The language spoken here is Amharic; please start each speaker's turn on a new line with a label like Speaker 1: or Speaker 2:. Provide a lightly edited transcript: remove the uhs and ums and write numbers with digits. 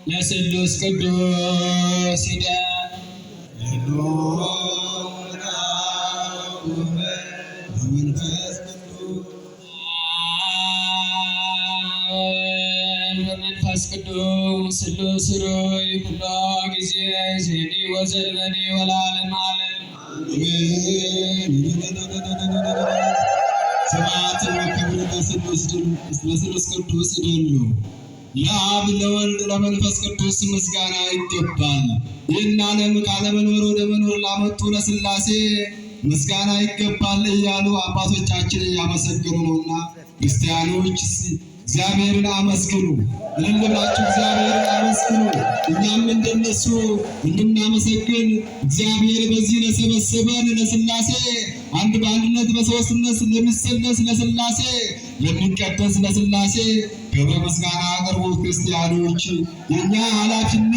Speaker 1: ለስሉስ ቅዱስ በመንፈስ ቅዱስ ስሉስ ሩይ ኩሎ ጊዜ ዜኒ ወዘልበኒ ወለዓለመ ዓለም ስብሐት ወክብር ለስሉስ ቅዱስ ይደሉ። ለአብ ለወልድ ለመንፈስ ቅዱስ ምስጋና ይገባል። ይህን ዓለም ካለመኖር ወደ መኖር ላመጡ ለሥላሴ ምስጋና ይገባል እያሉ አባቶቻችን እያመሰገኑ ነውና ክርስቲያኖች እግዚአብሔርን አመስግኑ። እልል ብላችሁ እግዚአብሔርን አመስግኑ። እኛም እንደነሱ እንድናመሰግን እግዚአብሔር በዚህ ለሰበሰበን ለሥላሴ አንድ በአንድነት በሦስትነት ለሚሰለስ ለሥላሴ ለሚቀደስ ለሥላሴ ክብረ ምስጋና አቅርቡ። ክርስቲያኖች የእኛ ኃላፊነት